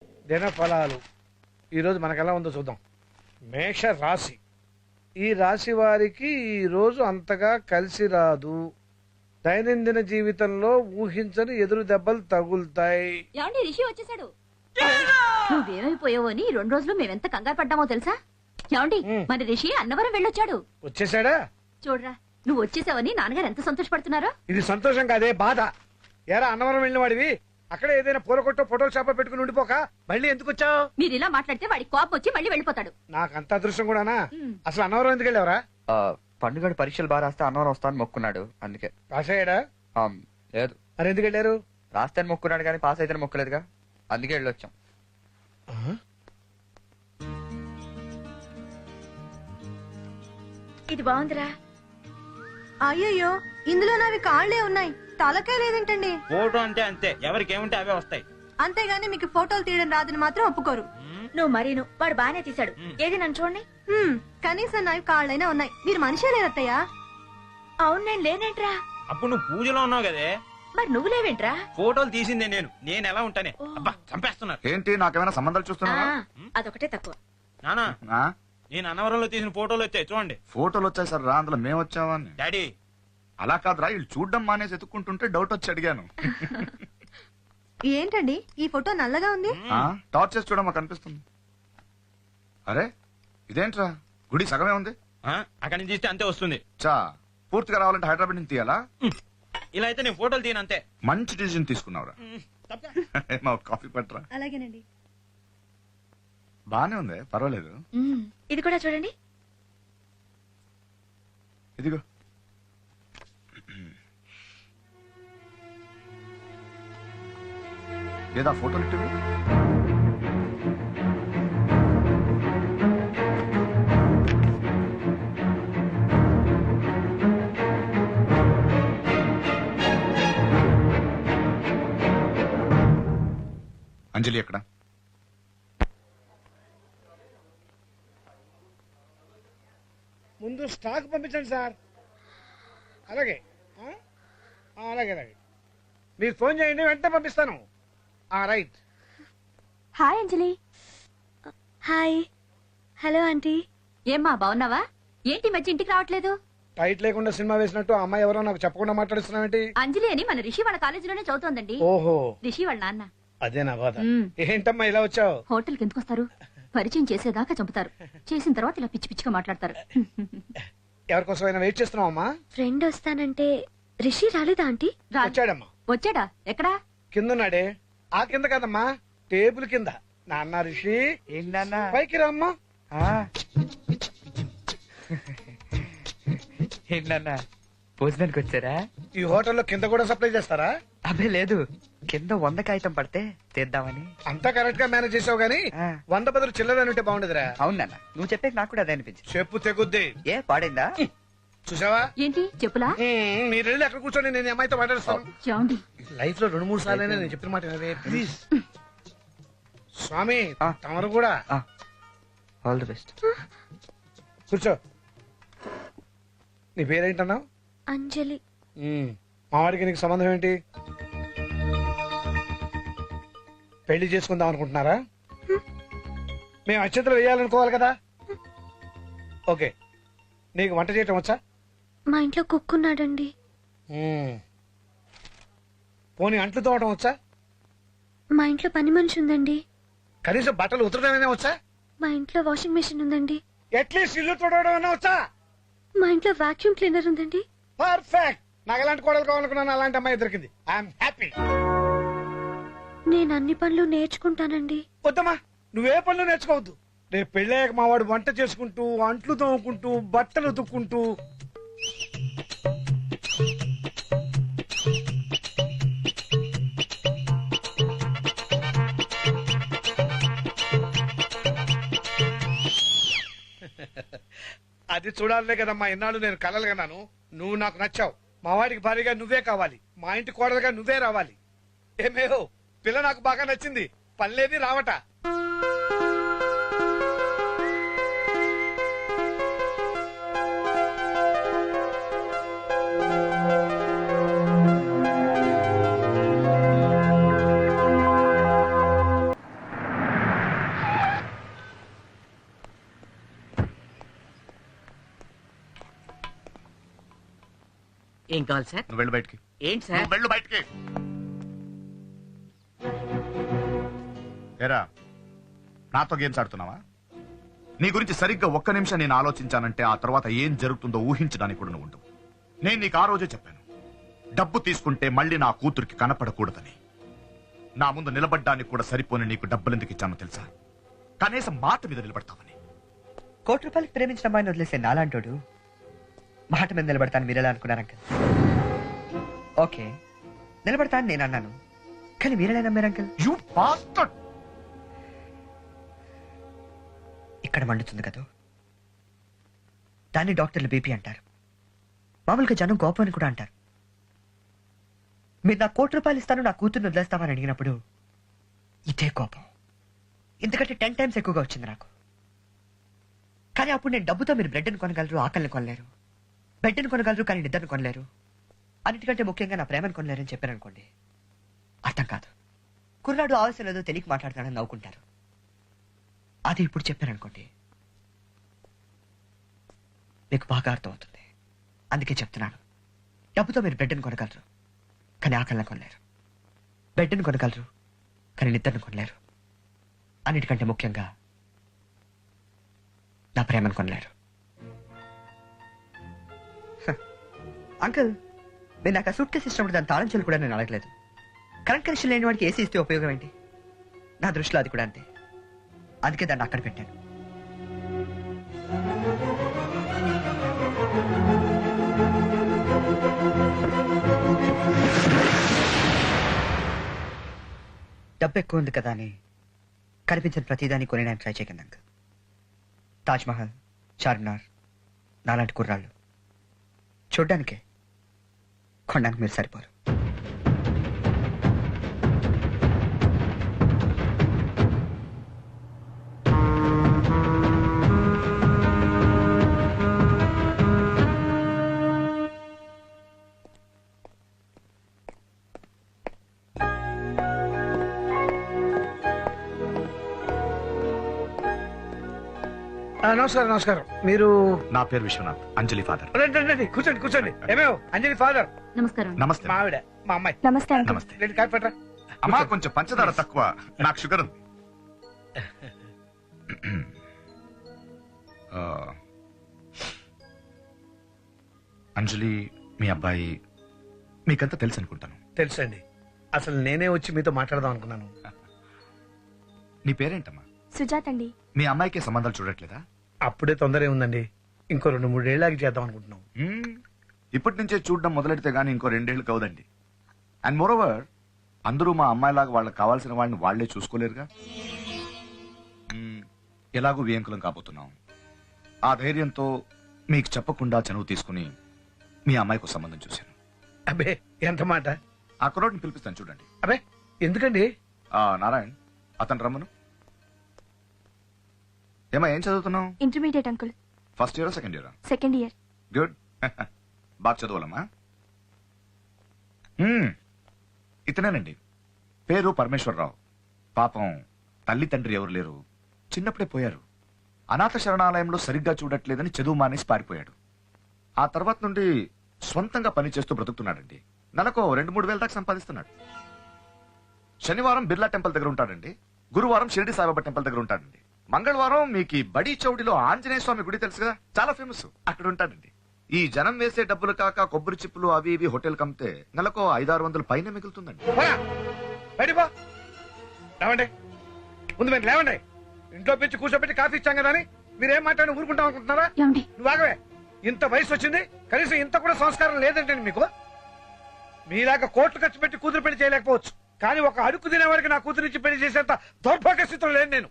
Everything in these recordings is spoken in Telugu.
దినఫలాలు ఈరోజు మనకు ఎలా ఉందో చూద్దాం. మేష రాశి. ఈ రాశి వారికి ఈ రోజు అంతగా కలిసి రాదు. దైనందిన జీవితంలో ఊహించని ఎదురు దెబ్బలు తగులుతాయి. ఏమండి, రిషి వచ్చేసాడు. నువ్వేమైపోయావో అని 2 రోజులు మేమెంత కంగారు పడ్డామో తెలుసా? ఏమండి, మన రిషి అన్నవరం వెళ్ళొచ్చాడు. వచ్చేసాడా? చూడరా, నువ్వు వచ్చేసావని నాన్నగారు ఎంత సంతోషపడుతున్నారో. ఇది సంతోషం కాదే, బాధ. ఎరా అన్నవరం వెళ్ళిన వాడివి అక్కడ ఏదైనా పూల కొట్టో ఫోటోలు షాప్ పెట్టుకుని ఉండిపోక మళ్ళీ ఎందుకు వచ్చావు? మీరు ఇలా మాట్లాడితే వాడికి కోపం వచ్చి మళ్ళీ వెళ్ళిపోతాడు. నాకు అంత అదృష్టం కూడానా? అసలు అన్నవరం ఎందుకు వెళ్ళావరా? పండుగ పరీక్షలు బాగా రాస్తే అన్నవరం వస్తాను మొక్కున్నాడు, అందుకే. పాస్ అయ్యాడా? లేదు. మరి ఎందుకు వెళ్ళారు? రాస్తే మొక్కున్నాడు కానీ పాస్ అయితే మొక్కలేదుగా, అందుకే వెళ్ళొచ్చాం. ఇది బాగుందిరా. అయ్యయ్యో, ఇందులో నావి కాళ్లే ఉన్నాయి, తలకే లేదేంటండి? ఫోటో అంటే అంతే, ఎవరికి ఏముంటే అవే వస్తాయి. అంతేగాని మీకు ఫోటోలు తీయడం రాదని మాత్రం ఒప్పుకోరు. నువ్వు మరీను, వాడు బానే తీశాడు. ఏది నన్ను చూడండి. కనీసం నావి కాళ్ళైనా ఉన్నాయి. మీరు మనిషే లేరత్తయ్యా? అవును, నేను లేనేంట్రా. అప్పుడు నువ్వు పూజలో ఉన్నావు కదే, మరి నువ్వు లేవేంట్రా? ఫోటోలు తీసిందే నేను ఎలా ఉంటానే. అబ్బా చంపేస్తున్నారు. ఏంటి, నాకేమైనా సంబంధాలు చూస్తున్నావా? అదొకటే తక్కువ. నానా, నేను అన్నవరంలో తీసిన ఫోటోలు వచ్చాయి చూడండి. ఫోటోలు వచ్చాయి సార్ రా, అందులో మేము వచ్చావా అని. డాడీ, అలా కాదురా, వీళ్ళు చూడడం మానేసి ఎత్తుక్కుంటుంటే డౌట్ వచ్చి అడిగాను. ఏంటండి ఈ ఫోటో నల్లగా ఉంది? టార్చ్ చేసి చూడ మాకు కనిపిస్తుంది. అరే ఇదేంట్రా, గుడి సగమే ఉంది. అక్కడి నుంచి తీస్తే అంతే వస్తుంది. చా, పూర్తిగా రావాలంటే హైదరాబాద్ నుంచి తీయాలా? ఇలా అయితే నేను ఫోటోలు తీయను అంతే. మంచి డిసిజన్ తీసుకున్నావురా. మా కాఫీ పట్టరా. అలాగేనండి. బానే ఉంది, పర్వాలేదు. ఇది కూడా చూడండి. ఇదిగో. ఏదా ఫోటోలు ఇట్టివి? అంజలి ఎక్కడ? ముందు స్టాక్ పంపించండి సార్. అలాగే అలాగే అలాగే. మీరు ఫోన్ చేయండి, వెంటనే పంపిస్తాను. రైట్. హాయ్ అంజలి. హాయ్. Hello aunty. ఏమ్మా, బాగున్నావా? ఏంటి మధ్య ఇంటికి రావట్లేదు? టైట్ లేకుండా సినిమా వేసినట్టు ఆ అమ్మాయి ఎవరో నాకు చెప్పకుండా మాట్లాడుతున్నావేంటి? అంజలి అని మన రిషి వాళ్ళ కాలేజీలోనే చదువుతోందండి. ఓహో, రిషి వాళ్ళ నాన్న. అదే నా బాధ. ఏంటమ్మా ఇలా వచ్చావు? హోటల్కి ఎందుకు వస్తారు? పరిచయం చేసేదాకా చంపుతారు, చేసిన తర్వాత ఇలా పిచ్చి పిచ్చిగా మాట్లాడతారు. ఎవరికోసమైనా వెయిట్ చేస్తున్నావమ్మా? ఫ్రెండ్ వస్తానంటే రిషి రాలేదా ఆంటీ? వచ్చాడమ్మా. వచ్చాడా? ఎక్కడా? కిందన్నాడే. ఆ కింద కదమ్మా, టేబుల్ కింద. నాన్న రిషి ఏంటన్నా? పైకి రామ్మా. ఏంటన్నా, భోజనానికి వచ్చారా? ఈ హోటల్లో కింద కూడా సప్లై చేస్తారా? అబ్బే లేదు, కింద 100 కాగితం పడితే తీద్దామని. అంతా కరెక్ట్ గా మేనేజ్ చేసావు గానీ 100 బదులు చిల్లరని ఉంటే బాగుండదురా. అవునన్నా, నువ్వు చెప్పే నాకు కూడా అదే అనిపించింది. చెప్పు తెగుద్ది. ఏ పాడైందా? చూసావా? ఏంటి చెప్పులా? మీరు వెళ్ళి అక్కడ కూర్చొని నేను ఈ అమ్మాయితో మాట్లాడుస్తాను. ఏమండి, లైఫ్ లో 2-3 సార్లు నేను చెప్పిన మాట వినవే, ప్లీజ్. స్వామి తమరు కూడా. All the best. కూర్చో. నీ పేరేంటన్నావు? అంజలి. మావాడికి నీకు సంబంధం ఏంటి? పెళ్లి చేసుకుందాం అనుకుంటున్నారా? మేము అక్షంతలు వేయాలనుకోవాలి కదా. ఓకే, నీకు వంట చేయటం వచ్చా? మా ఇంట్లో కుక్కున్నాడండి. పోనీ అంట్లు తోవటం వచ్చా? మా ఇంట్లో పని మనిషి ఉందండి. కనీసం బట్టలు ఉతరడమైనా వచ్చా? మా ఇంట్లో వాషింగ్ మెషిన్ ఉందండి. అట్లీస్ట్ ఇల్లు తోడవడం వచ్చా? మా ఇంట్లో వాక్యూమ్ క్లీనర్ ఉందండి. పర్ఫెక్ట్. నాకు ఎలాంటి కోడలు కావాలనుకున్నాను, అలాంటి అమ్మాయి దొరికింది. I'm happy. నేను అన్ని పనులు నేర్చుకుంటానండి. వద్దమ్మా, నువ్వే పనులు నేర్చుకోవద్దు. రేపు పెళ్ళాక మా వాడు వంట చేసుకుంటూ, అంట్లు తోముకుంటూ, బట్టలు ఉతుక్కుంటూ. అది చూడాలనే కదమ్మా ఇన్నాళ్ళు నేను కలలు కన్నాను. నువ్వు నాకు నచ్చావు. మా వాడికి భారీగా నువ్వే కావాలి. మా ఇంటి కోడలుగా నువ్వే రావాలి. ఏమేహో, పిల్ల నాకు బాగా నచ్చింది. పనిలేని రావట. ఏం కావాలి సార్? నువ్వు వెళ్ళు బయటికి. ఏంటి సార్? నువ్వు వెళ్ళు బయటికి. ఏరా, నాతో గేమ్స్ ఆడుతున్నావా? నీ గురించి సరిగ్గా ఒక్క నిమిషం నేను ఆలోచించానంటే ఆ తర్వాత ఏం జరుగుతుందో ఊహించడానికి కూడా నువ్వు ఉండవు. నేను నీకు ఆ రోజే చెప్పాను, డబ్బు తీసుకుంటే మళ్ళీ నా కూతురికి కనపడకూడదని. నా ముందు నిలబడ్డానికి కూడా సరిపోని నీకు డబ్బులు ఎందుకు ఇచ్చానో తెలుసా? కనీసం మాట మీద నిలబడతావని. ₹1,00,000 ప్రేమించిన అమ్మాయిని వదిలేసే నాలాంటోడు మాట మీద నిలబడతాను మీరెలా అనుకున్నారు అంకల్? ఓకే, నిలబడతాను నేను అన్నాను, కానీ మీరెలా నమ్మారు అంకల్? You bastard! ఇక్కడ మండుతుంది కదా, దాన్ని డాక్టర్లు బీపీ అంటారు. మామూలుగా జనం కోపం అని కూడా అంటారు. మీరు నా ₹1,00,000 ఇస్తాను, నా కూతుర్ని వదిలేస్తామని అడిగినప్పుడు ఇదే కోపం ఎందుకంటే 10 times ఎక్కువగా వచ్చింది నాకు. కానీ అప్పుడు నేను డబ్బుతో మీరు బ్రెడ్ని కొనగలరు, ఆకలిని కొనలేరు. బెడ్ని కొనగలరు కానీ నిద్రని కొనలేరు. అన్నిటికంటే ముఖ్యంగా నా ప్రేమను కొనలేరని చెప్పారు అనుకోండి, అర్థం కాదు. కుర్రాడు ఆవశ్యం లేదో తెలియక మాట్లాడతాడని నవ్వుకుంటారు. అది ఇప్పుడు చెప్పారనుకోండి, మీకు బాగా అర్థం అవుతుంది. అందుకే చెప్తున్నాను, డబ్బుతో మీరు బెడ్ని కొనగలరు కానీ ఆకలిని కొనలేరు. బెడ్ని కొనగలరు కానీ నిద్రను కొనలేరు. అన్నిటికంటే ముఖ్యంగా నా ప్రేమను కొనలేరు. అంకుల్, మీరు నాకు ఆ సూట్ కేసు ఇచ్చినప్పుడు దాని తాళం చెల్లు కూడా నేను అడగలేదు. కరెంట్ కనెక్షన్ లేని వాడికి ఏసీ ఇస్తే ఉపయోగం ఏంటి? నా దృష్టిలో అది కూడా అంతే. అందుకే దాన్ని అక్కడ పెట్టాను. డబ్బు ఎక్కువ ఉంది కదా అని కనిపించిన ప్రతిదాన్ని కొనేయడానికి ట్రై చేయకండి అంకుల్. తాజ్మహల్, చార్మినార్ నాలాంటి కుర్రాళ్ళు చూడ్డానికే, కొనడానికి మీరు సరిపోరు. నమస్కారం. నమస్కారం. మీరు? నా పేరు విశ్వనాథ్, అంజలి ఫాదర్. రండి, రండి, కూర్చోండి, కూర్చోండి. ఏమేవ్ అంజలి ఫాదర్? నమస్కారం. నమస్తే. మా ఆవిడ, మా అమ్మాయి. నమస్తే అంకుల్. నమస్తే. రెండు కాఫీ పట్టరా. అమ్మా, కొంచెం పంచదార తక్కువ, నాకు షుగర్ ఉంది. ఆ, అంజలి, మీ అబ్బాయి మీకంతా తెలుసు అనుకుంటాను. తెలుసండి. అసలు నేనే వచ్చి మీతో మాట్లాడదాం అనుకున్నాను. నీ పేరేంటమ్మా? సుజాత్ అండి. మీ అమ్మాయికి సంబంధాలు చూడట్లేదా? అప్పుడే తొందర ఏముందండి, ఇంకో 2-3 ఏళ్ళకి చేద్దాం అనుకుంటున్నాం. ఇప్పటి నుంచే చూడడం మొదలెడితే గానీ ఇంకో 2 ఏళ్ళు కవదండి. అండ్ మోరోవర్, అందరూ మా అమ్మాయిలాగా వాళ్ళకి కావాల్సిన వాడిని వాళ్లే చూసుకోలేరుగా. ఎలాగూ వియంకులం కాబోతున్నాం. ఆ ధైర్యంతో మీకు చెప్పకుండా చనువు తీసుకుని మీ అమ్మాయికి సంబంధం చూశాను. అబ్బే, ఎంత మాట. ఆ కుర్రోడ్ని పిలిపిస్తాను, చూడండి. అబ్బే, ఎందుకండి? నారాయణ్, అతను రమ్మను. ఏమా, ఏం చదువుతున్నావు? Intermediate uncle. First year, second year? Second year. Good. బాగా చదవాలమ్మా. ఇతనేనండి, పేరు పరమేశ్వరరావు. పాపం తల్లి తండ్రి ఎవరు లేరు, చిన్నప్పుడే పోయారు. అనాథ శరణాలయంలో సరిగ్గా చూడట్లేదని చదువు మానేసి పారిపోయాడు. ఆ తర్వాత నుండి స్వంతంగా పని చేస్తూ బ్రతుకుతున్నాడండి. నెలకు 2-3 వేల దాకా సంపాదిస్తున్నాడు. శనివారం బిర్లా టెంపుల్ దగ్గర ఉంటాడండి. గురువారం షిరిడి సాయిబాబా టెంపుల్ దగ్గర ఉంటాడండి. మంగళవారం మీకు బడి చౌడిలో ఆంజనేయ స్వామి గుడి తెలుసు కదా, చాలా ఫేమస్, అక్కడ ఉంటాడండి. ఈ జనం వేసే డబ్బులు కాక కొబ్బరి చిప్పులు అవి ఇవి హోటల్ కమ్మితే నెలకు 500-600 పైన మిగులుతుందండి. లేవండి, ముందు మీరు లేవండి. ఇంట్లో పిచ్చి కూర్చోబెట్టి కాఫీ ఇచ్చాం కదా అని మీరేం మాట్లాడి ఊరుకుంటాం అనుకుంటున్నారా? నువ్వు ఆగవే. ఇంత వయసు వచ్చింది, కనీసం ఇంత కూడా సంస్కారం లేదంటండి మీకు. మీలాగా కోట్లు ఖర్చు పెట్టి కూతురు పెళ్లి చేయలేకపోవచ్చు, కానీ ఒక అడుగు తినేవారికి నా కూతురించి పెళ్లి చేసేంత దౌర్భాగ్య స్థితిలో లేను నేను.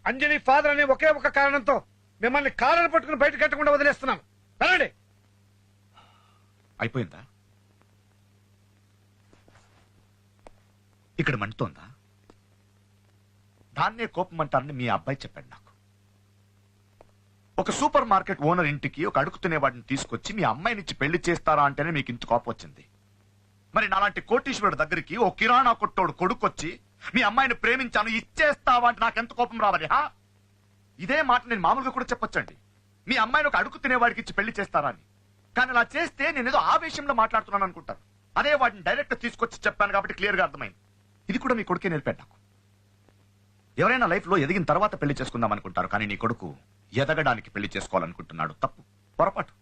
అంజలి ఫాదర్ అనే ఒకే ఒక కారణంతో మిమ్మల్ని కాళ్ళను పట్టుకుని బయట కట్టకుండా వదిలేస్తున్నాను. వెళ్ళండి. అయిపోయిందా? ఇక్కడ మంటోందా? దాన్నే కోపం అంటారని మీ అబ్బాయి చెప్పాడు నాకు. ఒక సూపర్ మార్కెట్ ఓనర్ ఇంటికి ఒక అడుగు తినేవాడిని తీసుకొచ్చి మీ అమ్మాయినిచ్చి పెళ్లి చేస్తారా అంటేనే మీకు ఇంత కోపం వచ్చింది. మరి నాలాంటి కోటీశ్వరుడు దగ్గరికి ఓ కిరాణా కొట్టోడు కొడుకొచ్చి మీ అమ్మాయిని ప్రేమించాను ఇచ్చేస్తావా అంటే నాకెంత కోపం రావాలి? ఇదే మాట నేను మామూలుగా కూడా చెప్పొచ్చండి. మీ అమ్మాయిని ఒక అడుగు తినేవాడికి ఇచ్చి పెళ్లి చేస్తారా అని. కానీ అలా చేస్తే నేనేదో ఆవేశంలో మాట్లాడుతున్నాను అనుకుంటాను. అదే వాటిని డైరెక్ట్ తీసుకొచ్చి చెప్పాను కాబట్టి క్లియర్ గా అర్థమైంది. ఇది కూడా మీ కొడుకే నేర్పాడు నాకు. ఎవరైనా లైఫ్ లో ఎదిగిన తర్వాత పెళ్లి చేసుకుందాం అనుకుంటారు, కానీ నీ కొడుకు ఎదగడానికి పెళ్లి చేసుకోవాలనుకుంటున్నాడు. తప్పు, పొరపాటు.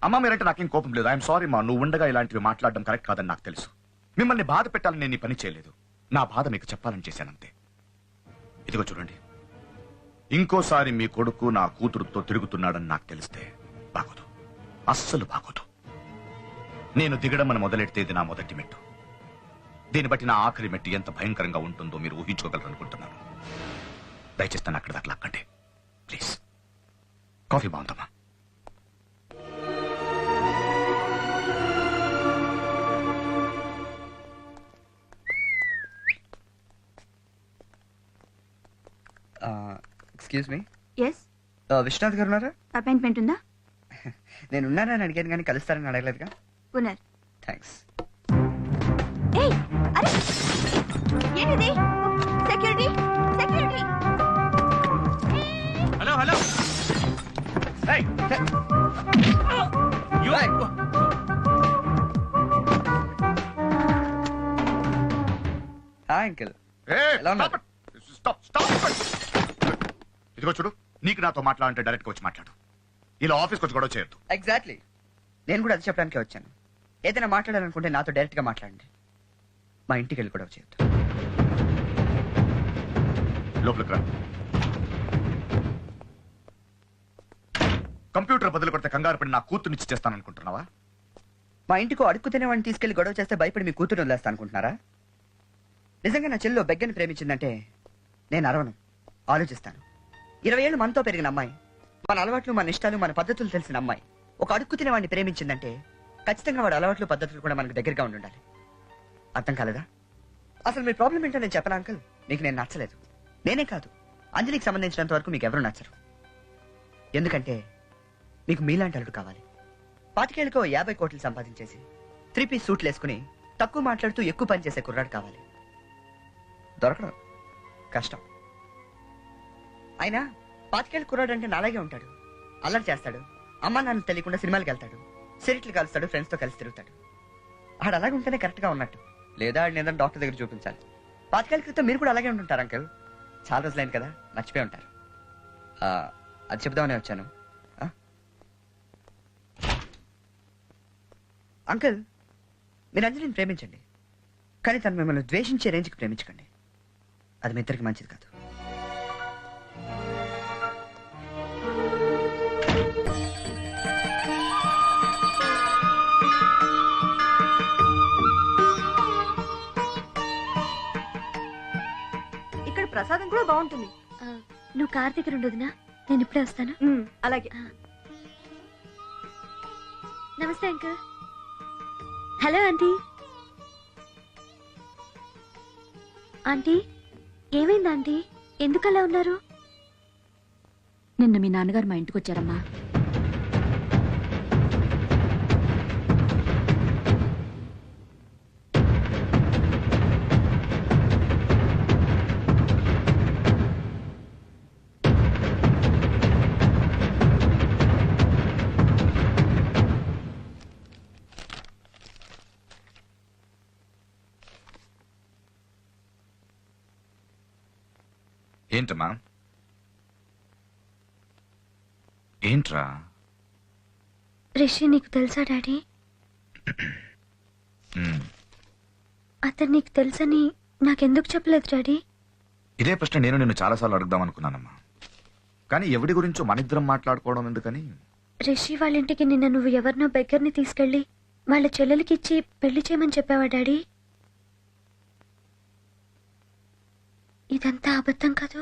అమ్మ మీరంటే నాకేం కోపం లేదు. ఐఎమ్ సారీ మా, నువ్వు ఉండగా ఇలాంటివి మాట్లాడడం కరెక్ట్ కాదని నాకు తెలుసు. మిమ్మల్ని బాధ పెట్టాలని నేను ఈ పని చేయలేదు. నా బాధ మీకు చెప్పాలని చేశానంతే. ఇదిగో చూడండి, ఇంకోసారి మీ కొడుకు నా కూతురుతో తిరుగుతున్నాడని నాకు తెలిస్తే బాగోదు, అస్సలు బాగోదు. నేను దిగడం అని మొదలెడితే ఇది నా మొదటి మెట్టు. దీన్ని బట్టి నా ఆఖరి మెట్టు ఎంత భయంకరంగా ఉంటుందో మీరు ఊహించుకోగలరు అనుకుంటున్నాను. దయచేసి నన్ను అక్కడ దాకా లాక్కండి ప్లీజ్. కాఫీ బాగుందమ్మా? ఎక్స్క్యూజ్ మీ, ఎస్, విశ్వనాథ్ గారు ఉన్నారా? అపాయింట్మెంట్ ఉందా? నేను ఉన్నానని అడిగాను కానీ కలుస్తారని అడగలేదుగా. పునర్. థ్యాంక్స్. ఏయ్, అరే ఏంటిది? Security, security. Hello hello. Hi uncle, ఎలా ఉన్నారు? ఇదిగో చూడు, నీకు నాతో మాట్లాడంటే డైరెక్ట్ గా వచ్చి మాట్లాడు. ఇలా ఆఫీస్కి వచ్చి గొడవ చేయొద్దు. ఎగ్జాక్ట్లీ, నేను కూడా అది చెప్పడానికే వచ్చాను. ఏదైనా మాట్లాడాలనుకుంటే నాతో డైరెక్ట్ గా మాట్లాడండి. మా ఇంటికి వెళ్ళి గొడవ చేయొద్దు. లోపలికి రా. కంప్యూటర్ బదులు కొడితే కంగారు పడి నా కూతుర్నిచ్చి చేస్తాను అనుకుంటున్నావా? మా ఇంటికి అడుక్కు తినేవాడిని తీసుకెళ్లి గొడవ చేస్తే భయపడి మీ కూతురు వదిలేస్తా అనుకుంటున్నారా? నిజంగా నా చెల్లిలో బెగ్గని ప్రేమించిందంటే నేను అరవను, ఆలోచిస్తాను. 20 ఏళ్ళు మనతో పెరిగిన అమ్మాయి, మన అలవాట్లు, మన ఇష్టాలు, మన పద్ధతులు తెలిసిన అమ్మాయి ఒక అడుక్కు తినేవాడిని ప్రేమించిందంటే ఖచ్చితంగా వాడు అలవాట్లు, పద్ధతులు కూడా మనకు దగ్గరగా ఉండాలి. అర్థం కాలేదా? అసలు మీ ప్రాబ్లం ఏంటో నేను చెప్పను అంకుల్. మీకు నేను నచ్చలేదు. నేనే కాదు, అంజలికి సంబంధించినంత వరకు మీకు ఎవరు నచ్చరు. ఎందుకంటే మీకు మీలాంటి అల్లుడు కావాలి. 25 ఏళ్ళకో 50 కోట్లు సంపాదించేసి 3 పీస్ సూట్లు వేసుకుని తక్కువ మాట్లాడుతూ ఎక్కువ పని చేసే కుర్రాడు కావాలి. దొరకడం కష్టం. అయినా 25 ఏళ్ళ కుర్రాడు అంటే నాలాగే ఉంటాడు. అల్లరి చేస్తాడు, అమ్మా నాన్న తెలియకుండా సినిమాలకు వెళ్తాడు, సిరిట్లు కలుస్తాడు, ఫ్రెండ్స్ తో కలిసి తిరుగుతాడు. ఆడు అలాగే ఉంటేనే కరెక్ట్ గా ఉన్నట్టు. లేదా ఆడిని ఏదైనా డాక్టర్ దగ్గర చూపించాలి. 25 ఏళ్ళ క్రితం మీరు కూడా అలాగే ఉంటుంటారు అంకుల్. చాలా రోజులైంది కదా, మర్చిపోయి ఉంటారు. అది చెప్దామనే వచ్చాను. అంకుల్, మీరు అంజలిని ప్రేమించండి, కానీ తను మిమ్మల్ని ద్వేషించే రేంజ్కి ప్రేమించకండి. అది మీ ఇద్దరికి మంచిది కాదు. ఇక్కడ ప్రసాదం కూడా బాగుంటుంది. నువ్వు కార్ దగ్గర ఉండదునా, నేను ఇప్పుడే వస్తాను. అలాగే. నమస్తే అంకుల్. Hello aunty. ఆంటీ, ఏమైంది ఆంటీ? ఎందుకు అలా ఉన్నారు? నిన్న మీ నాన్నగారు మా ఇంటికి వచ్చారమ్మా. ఏంటమ్మా? ఏంట్రా? రిషి నీకు తెలుసా డాడీ? అతను నీకు తెలుసని నాకెందుకు చెప్పలేదు డాడీ? ఇదే ప్రశ్న నేను నిన్ను చాలాసార్లు అడుగుదాం అనుకున్నానమ్మా, కానీ ఎవడి గురించో మనిద్దరం మాట్లాడుకోవడం ఎందుకని. రిషి వాళ్ళ ఇంటికి నిన్న నువ్వు ఎవరినో బెగ్గర్ని తీసుకెళ్లి వాళ్ళ చెల్లెలకి ఇచ్చి పెళ్లి చేయమని చెప్పావా డాడీ? ఇదంతా అబద్ధం కాదు?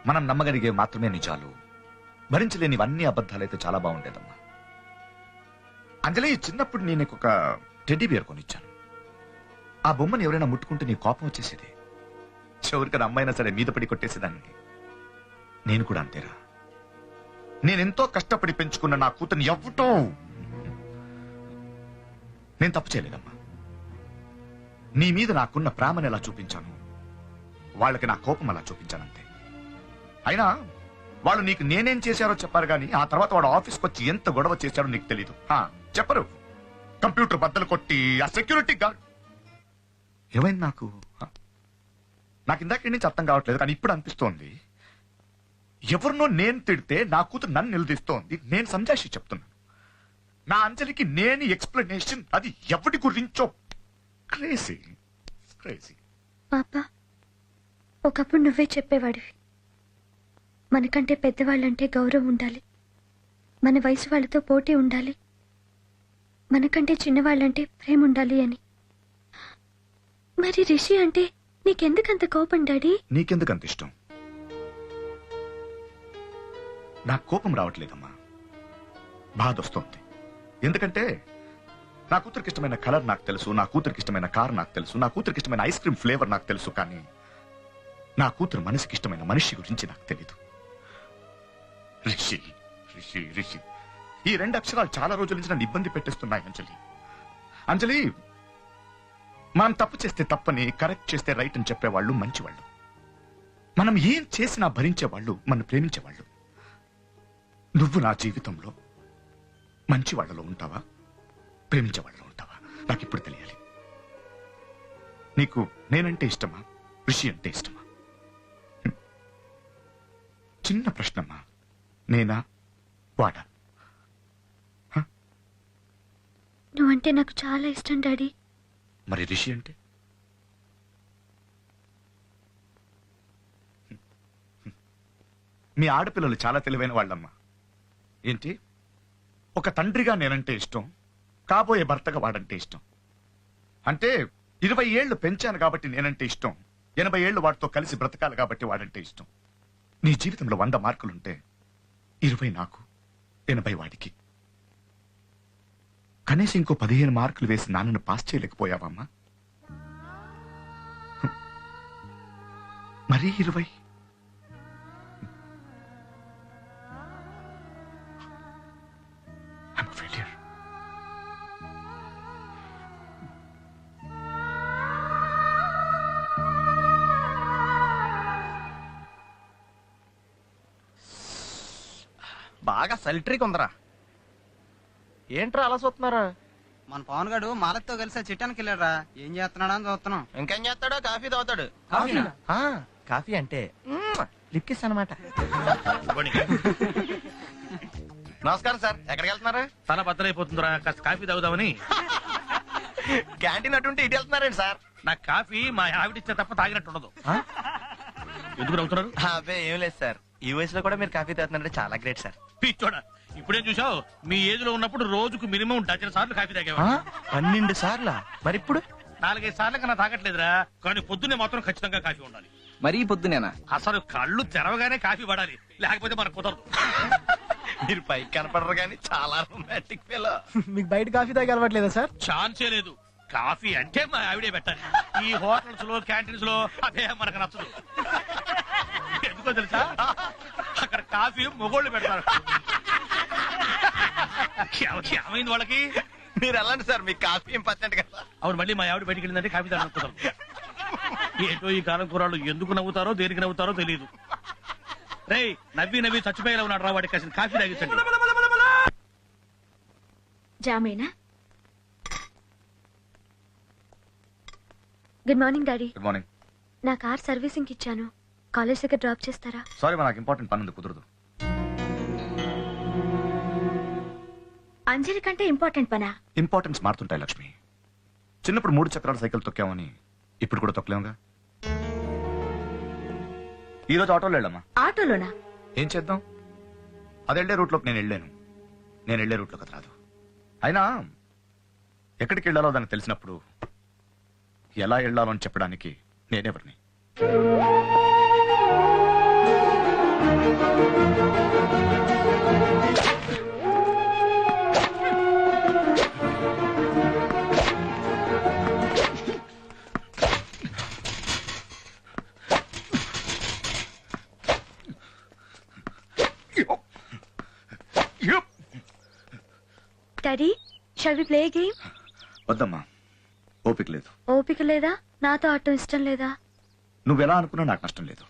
మనం నమ్మగలిగే మాత్రమే నిజాలు, భరించలేనివన్నీ అబద్ధాలైతే చాలా బాగుండేదమ్మా. అంజలి, చిన్నప్పుడు నేను నీకు ఒక టెడ్డీ బియర్ కొనిచ్చాను. ఆ బొమ్మను ఎవరైనా ముట్టుకుంటే నీ కోపం వచ్చేసేది. చివరికి అమ్మాయినా సరే మీద పడి కొట్టేసేదాన్ని. నేను కూడా అంతేరా. నేనెంతో కష్టపడి పెంచుకున్న నా కూతుర్ని ఎవ్వటో. నేను తప్పు చేయలేదమ్మా. నీ మీద నాకున్న ప్రేమను ఎలా చూపించాను, వాళ్ళకి నా కోపం అలా చూపించానంతే. అయినా వాళ్ళు నీకు నేనేం చేశారో చెప్పారు కానీ ఆ తర్వాత వాడు ఆఫీస్కి వచ్చి ఎంత గొడవ చేశాడో నీకు తెలీదు. చెప్పరు. కంప్యూటర్ బద్దలు కొట్టి ఆ సెక్యూరిటీ గార్డ్ ఏమైంది నాకు ఇందాక నుంచి అర్థం కావట్లేదు, కానీ ఇప్పుడు అనిపిస్తోంది ఎవరినో నేను తిడితే నా కూతురు నన్ను నిలదీస్తోంది. నేను సంజాషి చెప్తున్నాను. నా అంజలికి నేను ఎక్స్ప్లెనేషన్, అది ఎవరి గురించో. Crazy crazy. పాపా, ఒకప్పుడు నువ్వే చెప్పేవాడివి, మనకంటే పెద్దవాళ్ళంటే గౌరవం ఉండాలి, మన వయసు వాళ్ళతో పోటీ ఉండాలి, మనకంటే చిన్నవాళ్ళంటే ప్రేమ ఉండాలి అని. మరి రిషి అంటే నీకెందుకంత కోపం డాడీ? నీకెందుకంత ఇష్టం? నాకు కోపం రావట్లేదమ్మా, బాధ వస్తోంది. ఎందుకంటే నా కూతురికి ఇష్టమైన కలర్ నాకు తెలుసు, నా కూతురికి ఇష్టమైన కార్ నాకు తెలుసు, నా కూతురికి ఇష్టమైన ఐస్ క్రీమ్ ఫ్లేవర్ నాకు తెలుసు, కానీ నా కూతురు మనసుకి ఇష్టమైన మనిషి గురించి నాకు తెలీదు. రిషి రిషి రిషి ఈ 2 అక్షరాలు చాలా రోజుల నుంచి నన్ను ఇబ్బంది పెట్టేస్తున్నాయి. అంజలి, మనం తప్పు చేస్తే తప్పని, కరెక్ట్ చేస్తే రైట్ అని చెప్పేవాళ్ళు మంచివాళ్ళు. మనం ఏం చేసినా భరించేవాళ్ళు, మనం ప్రేమించేవాళ్ళు. నువ్వు నా జీవితంలో మంచి వాళ్ళలో ఉంటావా, ప్రేమించే వాళ్ళలో ఉంటావా? నాకు ఇప్పుడు తెలియాలి. నీకు నేనంటే ఇష్టమా, రిషి అంటే ఇష్టమా? చిన్న ప్రశ్నమ్మా, నేనా వాడా? నువ్వంటే నాకు చాలా ఇష్టం డాడీ. మరి రిషి అంటే? మీ ఆడపిల్లలు చాలా తెలివైన వాళ్ళమ్మా. ఏంటి, ఒక తండ్రిగా నేనంటే ఇష్టం, కాబోయే భర్తగా వాడంటే ఇష్టం. అంటే 20 ఏళ్లు పెంచాను కాబట్టి నేనంటే ఇష్టం, 80 ఏళ్లు వాడితో కలిసి బ్రతకాలి కాబట్టి వాడంటే ఇష్టం. నీ జీవితంలో 100 మార్కులుంటే 20 నాకు, 80 వాడికి. కనీసం ఇంకో 15 మార్కులు వేసి నాన్నను పాస్ చేయలేకపోయావమ్మా? మరీ 20? I'm a failure. బాగా సల్ట్రీ కొందరా. ఏంట్రా అలా చూస్తున్నారా? మన పవన్ గడు మాలతో కలిసి చిట్టానికి వెళ్ళారా, ఏం చేస్తున్నాడా అని చూస్తున్నాం. ఇంకేం చేస్తాడో, కాఫీ తాగుతాడు. కాఫీ అంటే లిప్ కిస్ అన్నమాట. నమస్కారం సార్, ఎక్కడికి వెళ్తున్నారు? తల బద్దలైపోతుందిరా, కాస్త కాఫీ తాగుదామని. క్యాంటీన్ అటుంటే ఇటు వెళ్తున్నారండి సార్. నాకు కాఫీ మా ఆవిడిచ్చే తప్ప తాగినట్టు ఉండదు. ఎందుకు నవ్వుతున్నారు? అబ్బే ఏం లేదు సార్, ఈ వయసులో కూడా మీరు కాఫీ తాగుతున్నారంటే చాలా గ్రేట్ సార్. పిచ్చోడా, ఇప్పుడేం చూసావు? మీ ఏజ్ లో ఉన్నప్పుడు రోజుకు మినిమం 12 సార్లు కాఫీ తాగేవా? 12 సార్లా? మరి ఇప్పుడు 4-5 సార్లు కన్నా తాగట్లేదురా, కానీ పొద్దున్నే మాత్రం ఖచ్చితంగా కాఫీ ఉండాలి. మరీ పొద్దునేనా? అసలు కళ్ళు తెరవగానే కాఫీ పడాలి, లేకపోతే మనకు కుదరదు. మీరు పైకి కనపడరు కానీ చాలా రొమాంటిక్ ఫీల్. మీకు బయట కాఫీ తాగి అలవాట్లేదా సార్? ఛాన్సే లేదు. కాఫీ అంటే మా ఆవిడే పెట్టాలి. ఈ హోటల్స్ లో, క్యాంటీన్స్ లో అదే మనకు నచ్చదు. ఎందుకో తెలుసా, అక్కడ కాఫీ మొగోళ్ళు పెడతారు. ఏమైంది వాళ్ళకి? మీరు వెళ్ళండి సార్, మీకు కాఫీ ఇంపార్టెంట్ కదా. అవును, మళ్ళీ మా ఆవిడ బయటికి వెళ్ళిందంటే కాఫీ తాగడం కుదరదు. ఏంటో ఈ కాలం కూరళ్ళు ఎందుకు నవ్వుతారో, దేనికి నవ్వుతారో తెలియదు. రేయ్, నవ్వి నవ్వి చచ్చిపోయేలా ఉన్నాడు రా, వాడికి కాసిన కాఫీ తాగించండి. జామేనా? Good morning daddy. Good morning. నా కార్ సర్వీసింగ్ ఇచ్చాను, కాలేజ్ దగ్గర డ్రాప్ చేస్తారా? సారీ, నాకు ఇంపార్టెంట్ పని ఉంది, కుదరదు. అంజలి కంటే ఇంపార్టెంట్ పనా? ఇంపార్టెన్స్ మారుతుంటాయి లక్ష్మి. చిన్నప్పుడు 3 చక్రాల సైకిల్ తొక్కామని ఇప్పుడు కూడా తొక్కలేముగా. ఈ రోజు ఆటోలో వెళ్ళమ్మా. ఆటోలోనా? ఏం చేద్దాం, అది వెళ్లే రూట్లోకి నేను వెళ్ళాను, నేను వెళ్లే రూట్లోకి అది రాదు. అయినా ఎక్కడికి వెళ్ళాలో దానికి తెలిసినప్పుడు ఎలా వెళ్ళాలో అని చెప్పడానికి నేనెవరిని? Daddy, shall we play game? వద్దమ్మా, ఓపిక లేదు. ఓపిక లేదా? నాతో ఆడటం ఇష్టం లేదా? నువ్వెలా అనుకున్నా నాకు నష్టం లేదు.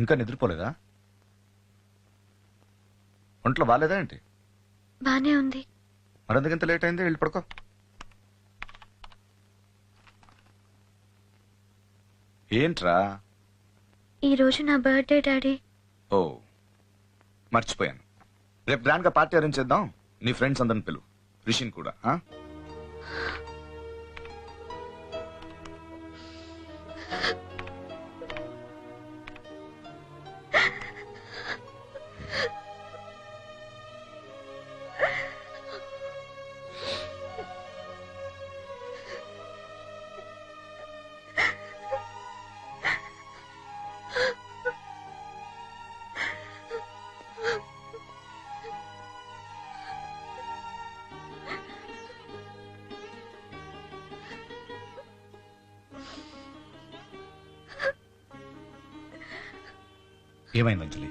ఇంకా నిద్రపోలేదా? ఒంట్లో బాగాలేదా ఏంటి? బానే ఉంది. మరెందుకంత లేట్ అయింది? వెళ్ళి పడుకో. ఏంట్రా? ఈ రోజు నా బర్త్డే డాడీ. ఓ మర్చిపోయాను. రేపు గ్రాండ్ గా పార్టీ అరేంజ్ చేద్దాం. నీ ఫ్రెండ్స్ అందరిని పిలువు, రిషిన్ కూడా. ఏమైంది అంజలి?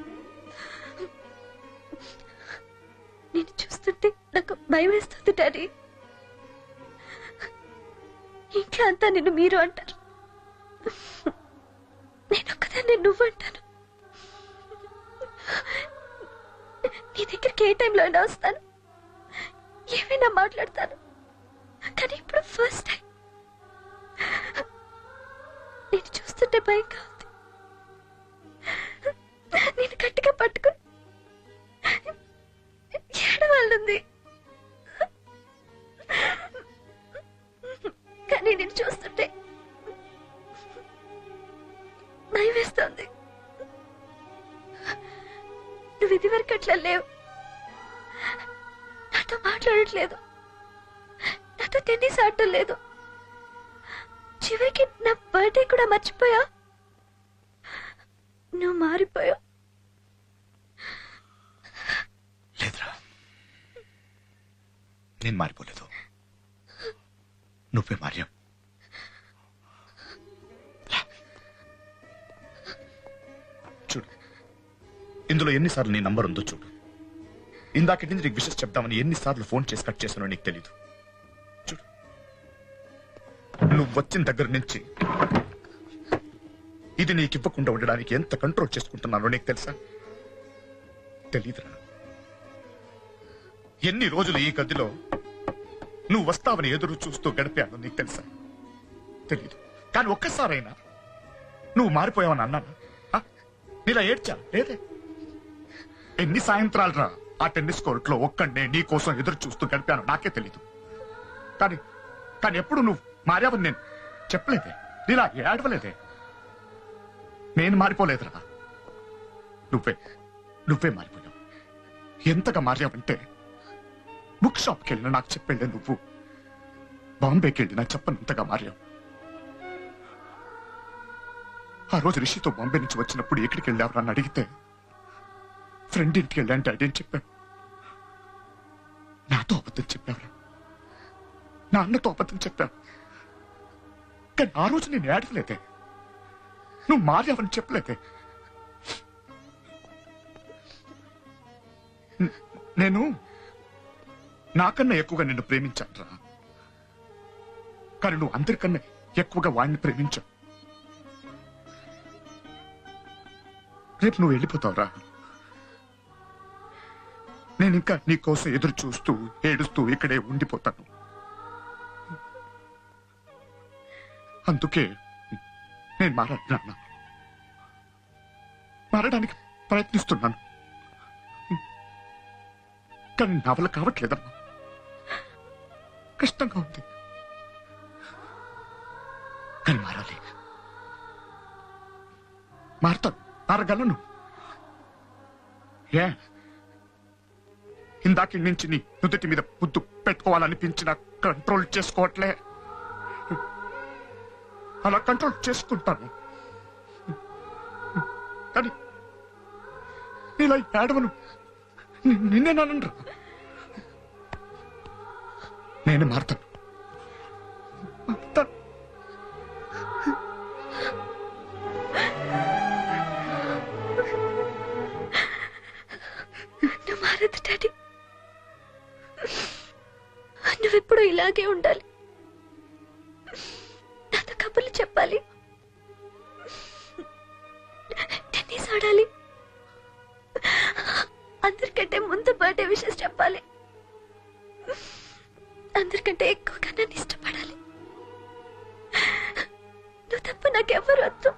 నేను చూస్తుంటే నాకు భయం వేస్తుంది డాడీ. ఇంకా అంతా నిన్ను మీరు అంటారు, నేను ఒక్కదాన్ని నువ్వు అంటాను. నీ దగ్గరికి ఏ టైంలో అయినా వస్తాను, ఏమైనా మాట్లాడతాను. కానీ ఇప్పుడు ఫస్ట్ టైం నేను చూస్తుంటే భయంగా ఉంది. నేను గట్టిగా పట్టుకుని ఏడవాళ్ళుంది, కానీ నేను చూస్తుంటే భయం వేస్తుంది. నువ్వు ఇది వరకు అట్లా లేవు, నాతో మాట్లాడట్లేదు, నాతో టెన్నిస్ ఆడటం లేదు, చివరికి నా బర్త్డే కూడా మర్చిపోయా. నువ్వు మారిపోయావు. లేదురా, నేను మారిపోలేదు, నువ్వే మారావు. చూడు, ఇందులో ఎన్నిసార్లు నీ నంబర్ ఉందో చూడు. ఇందాక నుంచి నీకు విషయం చెప్తామని ఎన్నిసార్లు ఫోన్ చేసి కట్ చేసానో నీకు తెలీదు. చూడు, నువ్వు వచ్చిన దగ్గర నుంచి ఇది నీకు ఇవ్వకుండా ఉండడానికి ఎంత కంట్రోల్ చేసుకుంటున్నానో నీకు తెలుసా? తెలీదురా. ఎన్ని రోజులు ఈ గదిలో నువ్వు వస్తావని ఎదురు చూస్తూ గడిపాను నీకు తెలుసా? తెలీదు. కానీ ఒక్కసారైనా నువ్వు మారిపోయావని అన్నానా? నీలా ఏడ్చా లేదే? ఎన్ని సాయంత్రాలు రా ఆ టెన్నిస్ కోర్టులో ఒక్కడే నీ కోసం ఎదురు చూస్తూ గడిపాను నాకే తెలీదు. కానీ కానీ ఎప్పుడు నువ్వు మారావని నేను చెప్పలేదే, నీలా ఏడవలేదే. నేను మారిపోలేదురా, నువ్వే మారిపోయావు. ఎంతగా మారావంటే బుక్ షాప్కి వెళ్ళినా నాకు చెప్పేళ్ళే నువ్వు, బాంబేకి వెళ్ళినా చెప్పనంతగా మారావు. ఆ రోజు రిషితో బాంబే నుంచి వచ్చినప్పుడు ఎక్కడికి వెళ్ళావు అని అడిగితే ఫ్రెండ్ ఇంటికి వెళ్ళాను డాడీ అని చెప్పావు. నాతో అబద్ధం చెప్పావురా, నా అన్నతో అబద్ధం చెప్పావు. కానీ ఆ రోజు నేను ఏడవలేదే, నువ్వు మారావని చెప్పలేదే. నేను నాకన్నా ఎక్కువగా నిన్ను ప్రేమించాను రా, కానీ నువ్వు అందరికన్నా ఎక్కువగా వాడిని ప్రేమించావు. రేపు నువ్వు వెళ్ళిపోతావురా, నేను ఇంకా నీ కోసం ఎదురు చూస్తూ ఏడుస్తూ ఇక్కడే ఉండిపోతాను. అందుకే నేను మారాను నాన్న. మారడానికి ప్రయత్నిస్తున్నాను, కానీ నా వల్ల కావట్లేదమ్మా. కష్టంగా ఉంది, కానీ మారాలి. మారతాను, మారగలను. ఏ ఇందాకి నుంచి నీ నుదుటి మీద ముద్దు పెట్టుకోవాలనిపించిన కంట్రోల్ చేసుకోవట్లే. అలా కంట్రోల్ చేసుకుంటాను, కానీ ఇలా ఏడవను. నిన్నేనానండ్రా. నేను మారతాను. నువ్వు మారదు డాడీ. నువ్వెప్పుడు ఇలాగే ఉండాలి, నాతో కబుర్లు చెప్పాలి, టెన్నిస్ ఆడాలి, అందరికంటే ముందు బర్త్డే విషెస్ చెప్పాలి, అందరికంటే ఎక్కువగా నన్ను ఇష్టపడాలి. నువ్వు తప్ప నాకెవ్వరు వద్దు.